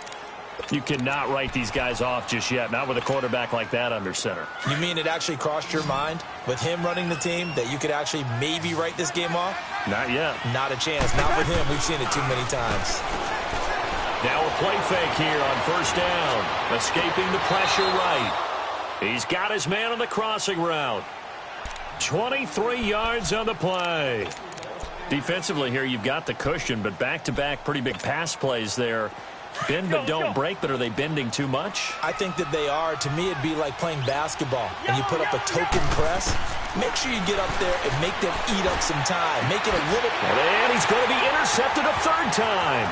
You cannot write these guys off just yet, not with a quarterback like that under center. You mean it actually crossed your mind with him running the team that you could actually maybe write this game off? Not yet. Not a chance. Not with him. We've seen it too many times. Now a play fake here on first down. Escaping the pressure right. He's got his man on the crossing route. 23 yards on the play. Defensively here, you've got the cushion, but back-to-back pretty big pass plays there. Bend but don't break, but are they bending too much? I think that they are. To me, it'd be like playing basketball. And you put up a token press, make sure you get up there and make them eat up some time. Make it a little... And he's going to be intercepted a third time.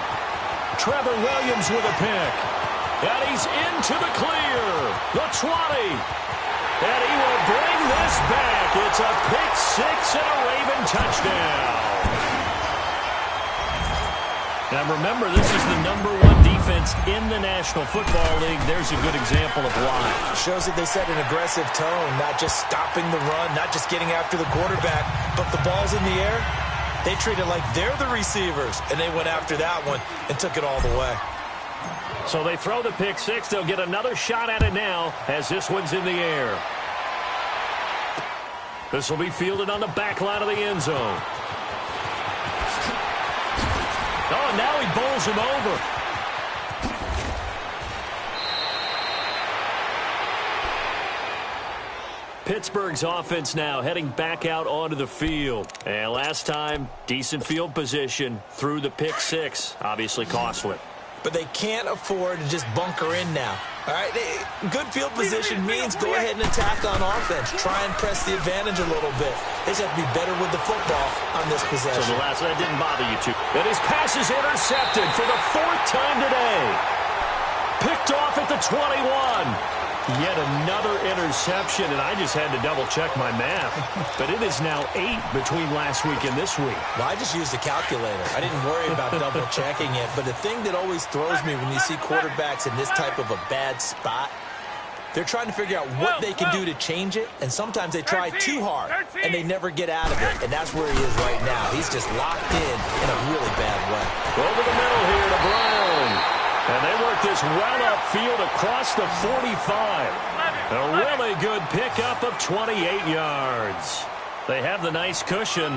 Trevor Williams with a pick. And he's into the clear. The 20. And he will bring this back. It's a pick six and a Raven touchdown. Now remember, this is the #1 defense in the National Football League. There's a good example of why. Shows that they set an aggressive tone, not just stopping the run, not just getting after the quarterback, but the ball's in the air. They treat it like they're the receivers, and they went after that one and took it all the way. So they throw the pick six. They'll get another shot at it now as this one's in the air. This will be fielded on the back line of the end zone. Oh, and now he bowls him over. Pittsburgh's offense now heading back out onto the field. And last time, decent field position through the pick six. Obviously costly. But they can't afford to just bunker in now. All right, good field position means go ahead and attack on offense. Try and press the advantage a little bit. They just have to be better with the football on this possession. So the last one, that didn't bother you too. And his pass is intercepted for the 4th time today. Picked off at the 21. Yet another interception, and I just had to double-check my math. But it is now 8 between last week and this week. Well, I just used a calculator. I didn't worry about double-checking it. But the thing that always throws me when you see quarterbacks in this type of a bad spot, they're trying to figure out what they can do to change it, and sometimes they try too hard, and they never get out of it. And that's where he is right now. He's just locked in a really bad way. Over the middle here to Brown. And they work this well upfield across the 45. A really good pickup of 28 yards. They have the nice cushion.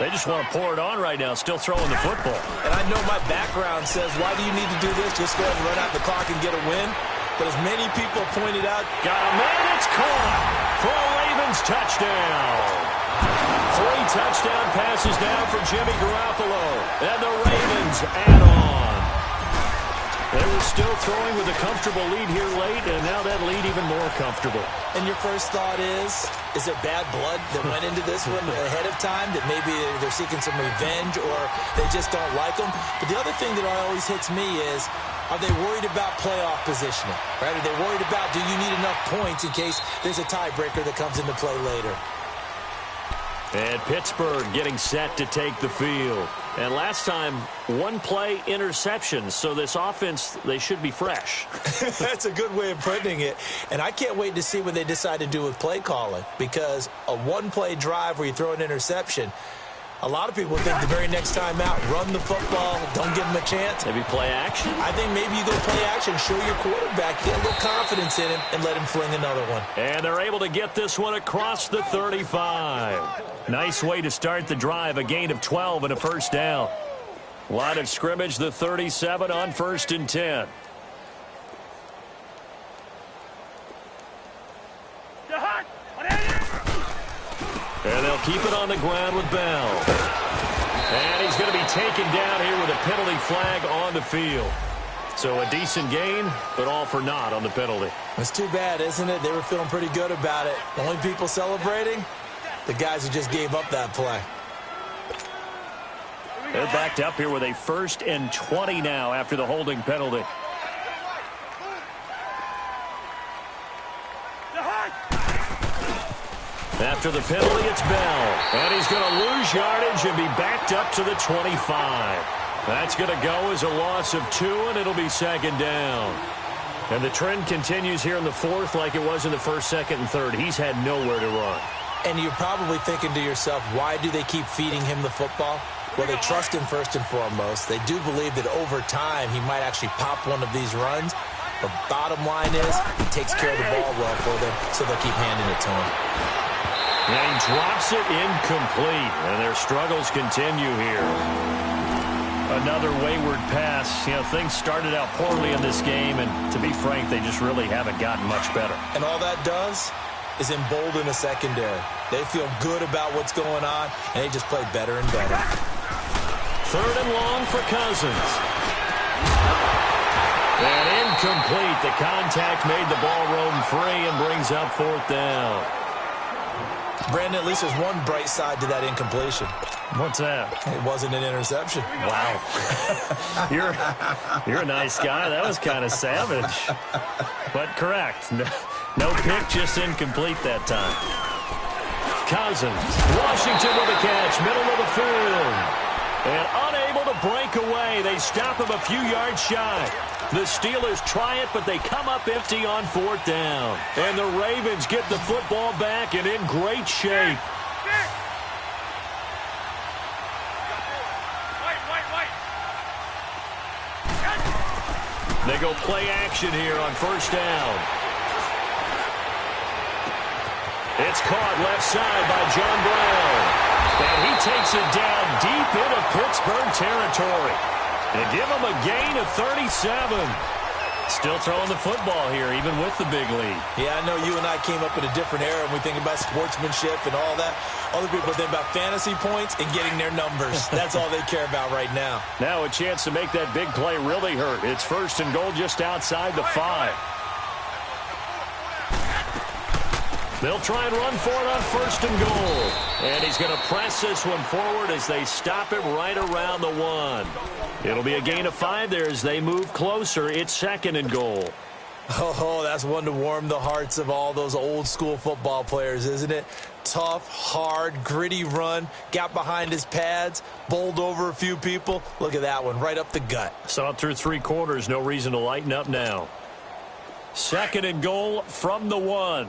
They just want to pour it on right now, still throwing the football. And I know my background says, why do you need to do this? Just go ahead and run out the clock and get a win. But as many people pointed out, got a man, it's caught for a Ravens touchdown. 3 touchdown passes now for Jimmy Garoppolo. And the Ravens add on. They were still throwing with a comfortable lead here late, and now that lead even more comfortable. And your first thought is it bad blood that went into this one ahead of time, that maybe they're seeking some revenge or they just don't like them? But the other thing that always hits me is, are they worried about playoff positioning? Right? Are they worried about, do you need enough points in case there's a tiebreaker that comes into play later? And Pittsburgh getting set to take the field. And last time, 1 play interception. So this offense, they should be fresh. That's a good way of putting it. And I can't wait to see what they decide to do with play calling. Because a 1-play drive where you throw an interception, a lot of people think the very next time out, run the football, don't give them a chance. Maybe play action? I think maybe you go play action, show your quarterback, get a little confidence in him, and let him fling another one. And they're able to get this one across the 35. Nice way to start the drive, a gain of 12 and a first down. Line of scrimmage, the 37 on 1st and 10. And they'll keep it on the ground with Bell. And he's going to be taken down here with a penalty flag on the field. So a decent gain, but all for naught on the penalty. It's too bad, isn't it? They were feeling pretty good about it. The only people celebrating, the guys who just gave up that play. They're backed up here with a 1st and 20 now after the holding penalty. After the penalty, it's Bell. And he's going to lose yardage and be backed up to the 25. That's going to go as a loss of 2, and it'll be 2nd down. And the trend continues here in the 4th like it was in the 1st, 2nd, and 3rd. He's had nowhere to run. And you're probably thinking to yourself, why do they keep feeding him the football? Well, they trust him first and foremost. They do believe that over time he might actually pop one of these runs. But bottom line is he takes care of the ball well for them, so they'll keep handing it to him. And he drops it incomplete, and their struggles continue here. Another wayward pass. You know, things started out poorly in this game, and to be frank, they just really haven't gotten much better. And all that does is embolden the secondary. They feel good about what's going on, and they just play better and better. 3rd and long for Cousins. And incomplete. The contact made the ball roam free and brings up 4th down. Brandon, at least there's one bright side to that incompletion. What's that? It wasn't an interception. Wow. You're a nice guy. That was kind of savage. But correct. No pick, just incomplete that time. Cousins. Washington with a catch. Middle of the field. And unable to break away. They stop him a few yards shy. The Steelers try it, but they come up empty on 4th down. And the Ravens get the football back and in great shape. They go play action here on 1st down. It's caught left side by John Brown. And he takes it down deep into Pittsburgh territory. And give him a gain of 37. Still throwing the football here, even with the big lead. Yeah, I know you and I came up in a different era when we think about sportsmanship and all that. Other people think about fantasy points and getting their numbers. That's all they care about right now. Now a chance to make that big play really hurt. It's 1st and goal just outside the 5. They'll try and run for it on 1st and goal. And he's going to press this one forward as they stop him right around the 1. It'll be a gain of 5 there as they move closer. It's 2nd and goal. Oh, that's one to warm the hearts of all those old-school football players, isn't it? Tough, hard, gritty run. Got behind his pads, bowled over a few people. Look at that one, right up the gut. Saw it through 3 quarters. No reason to lighten up now. 2nd and goal from the 1.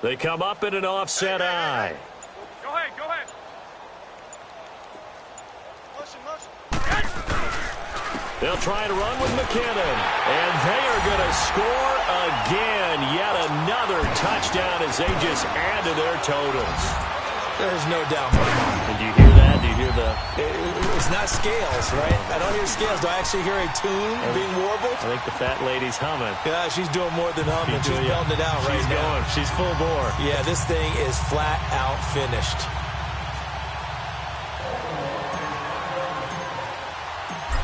They come up in an offset eye. Go ahead, go ahead. They'll try to run with McKinnon. And they are going to score again. Yet another touchdown as they just add to their totals. There's no doubt in my mind. Did you hear that? Do you hear the... It's not scales, right? I don't hear scales. Do I actually hear a tune being warbled? I think the fat lady's humming. Yeah, she's doing more than humming. She's belting it out right now. She's going. She's full bore. Yeah, this thing is flat out finished.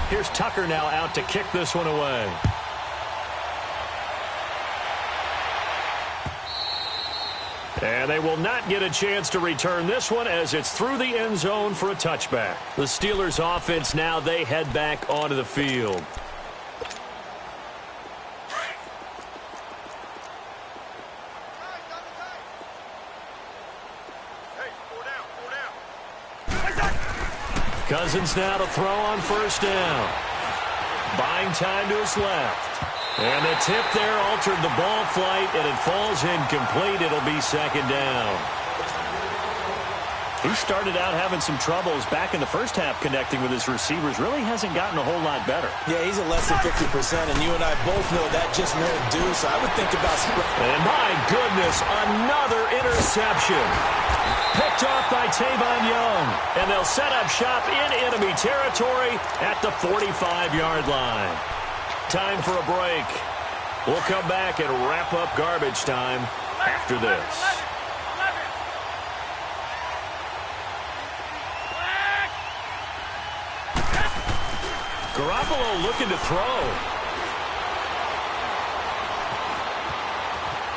Here's Tucker now out to kick this one away. And they will not get a chance to return this one as it's through the end zone for a touchback. The Steelers offense now, they head back onto the field. Cousins now to throw on 1st down. Buying time to his left. And the tip there altered the ball flight, and it falls incomplete. It'll be 2nd down. He started out having some troubles back in the first half connecting with his receivers. Really hasn't gotten a whole lot better. Yeah, he's at less than 50%, and you and I both know that just won't do, so I would think about... And my goodness, another interception. Picked off by Tavon Young. And they'll set up shop in enemy territory at the 45-yard line. Time for a break. We'll come back and wrap up garbage time after this. Garoppolo looking to throw.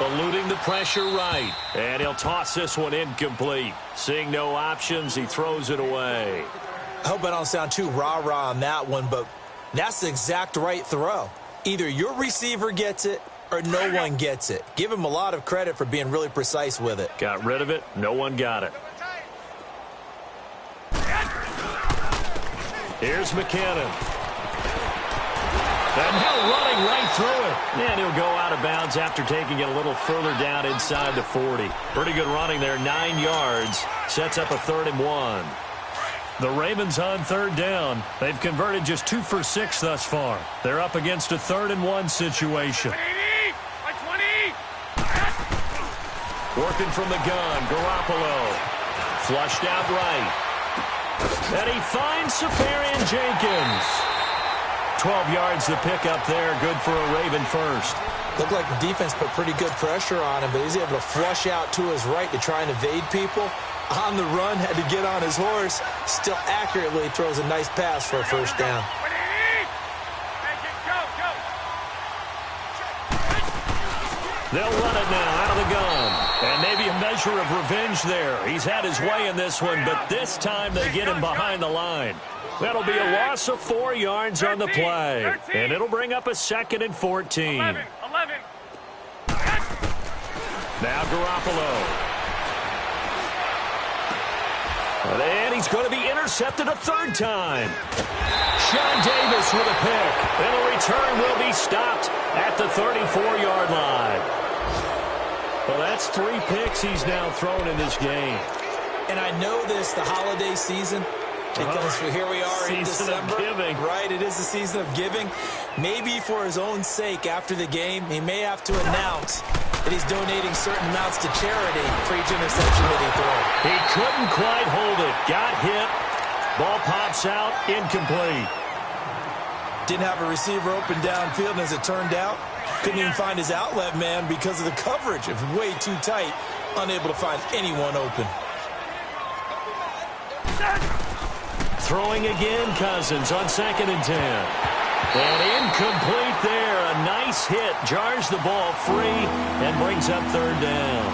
Eluding the pressure right. And he'll toss this one incomplete. Seeing no options, he throws it away. I hope I don't sound too rah-rah on that one, but that's the exact right throw. Either your receiver gets it or no one gets it. Give him a lot of credit for being really precise with it. Got rid of it. No one got it. Here's McKinnon. And now running right through it. And he'll go out of bounds after taking it a little further down inside the 40. Pretty good running there, 9 yards. Sets up a 3rd and 1. The Ravens on 3rd down. They've converted just 2 for 6 thus far. They're up against a 3rd and 1 situation. By 20. Working from the gun, Garoppolo. Flushed out right. And he finds Safarian Jenkins. 12 yards to pick up there. Good for a Raven first. Looked like the defense put pretty good pressure on him, but he's able to flush out to his right to try and evade people. On the run, had to get on his horse. Still accurately throws a nice pass for a first down. They'll run it now out of the gun. And maybe a measure of revenge there. He's had his way in this one, but this time they get him behind the line. That'll be a loss of 4 yards on the play. And it'll bring up a 2nd and 14. 11. Now Garoppolo. And he's going to be intercepted a 3rd time. Sean Davis with a pick. And the return will be stopped at the 34-yard line. Well, that's 3 picks he's now thrown in this game. And I know this, the holiday season, because here we are in December. Giving. Right, it is the season of giving. Maybe for his own sake after the game, he may have to announce that he's donating certain amounts to charity for each interception that he throws. He couldn't quite hold it. Got hit. Ball pops out. Incomplete. Didn't have a receiver open downfield, and as it turned out, couldn't even find his outlet man because of the coverage. It was way too tight. Unable to find anyone open. Throwing again, Cousins on 2nd and 10. And incomplete there. A nice hit. Jars the ball free and brings up 3rd down.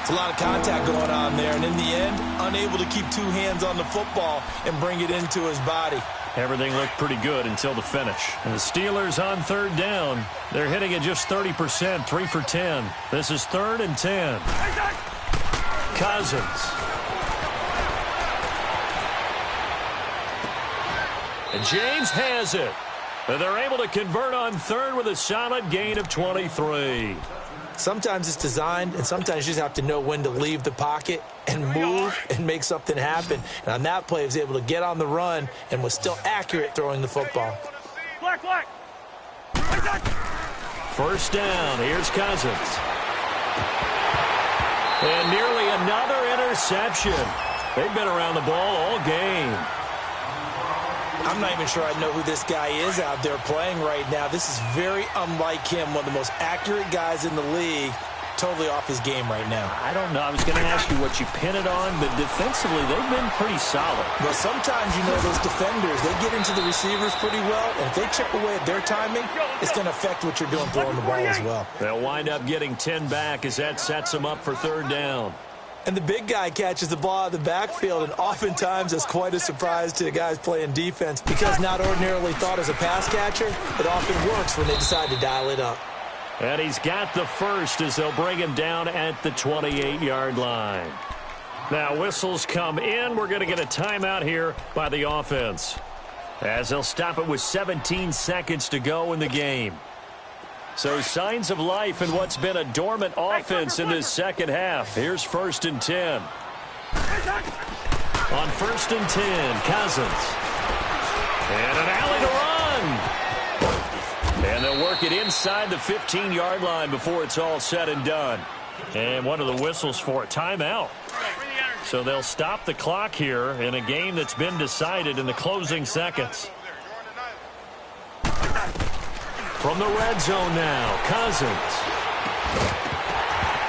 It's a lot of contact going on there. And in the end, unable to keep 2 hands on the football and bring it into his body. Everything looked pretty good until the finish. And the Steelers on 3rd down. They're hitting at just 30%, 3 for 10. This is 3rd and 10. Cousins. And James has it. And they're able to convert on 3rd with a solid gain of 23. Sometimes it's designed, and sometimes you just have to know when to leave the pocket and move and make something happen. And on that play, he was able to get on the run and was still accurate throwing the football. Black. 1st down. Here's Cousins. And nearly another interception. They've been around the ball all game. I'm not even sure I know who this guy is out there playing right now. This is very unlike him, one of the most accurate guys in the league. Totally off his game right now. I don't know. I was going to ask you what you pin it on, but defensively, they've been pretty solid. But sometimes, you know, those defenders, they get into the receivers pretty well, and if they chip away at their timing, it's going to affect what you're doing throwing the ball as well. They'll wind up getting 10 back as that sets them up for 3rd down. And the big guy catches the ball out of the backfield, and oftentimes it's quite a surprise to the guys playing defense because not ordinarily thought as a pass catcher, it often works when they decide to dial it up. And he's got the first as they'll bring him down at the 28-yard line. Now whistles come in. We're going to get a timeout here by the offense as they'll stop it with 17 seconds to go in the game. So signs of life in what's been a dormant offense in this second half. Here's 1st and 10. On 1st and 10, Cousins. And an alley to run. And they'll work it inside the 15-yard line before it's all said and done. And one of the whistles for a timeout. So they'll stop the clock here in a game that's been decided in the closing seconds. From the red zone now, Cousins.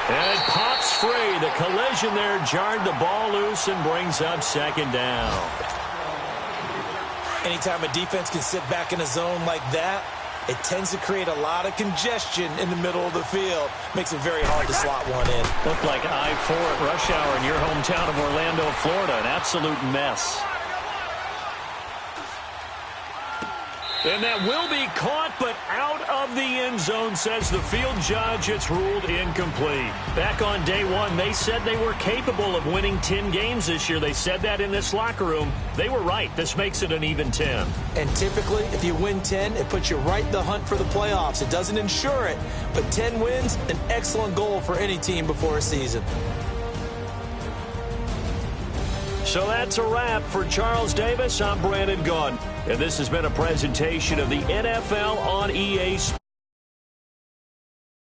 And it pops free. The collision there jarred the ball loose and brings up 2nd down. Anytime a defense can sit back in a zone like that, it tends to create a lot of congestion in the middle of the field. Makes it very hard to slot one in. Looked like I-4 at rush hour in your hometown of Orlando, Florida. An absolute mess. And that will be caught, but out of the end zone, says the field judge. It's ruled incomplete. Back on day 1, they said they were capable of winning 10 games this year. They said that in this locker room. They were right. This makes it an even 10. And typically, if you win 10, it puts you right in the hunt for the playoffs. It doesn't ensure it, but 10 wins, an excellent goal for any team before a season. So that's a wrap for Charles Davis. I'm Brandon Gaudin. And this has been a presentation of the NFL on EA Sports.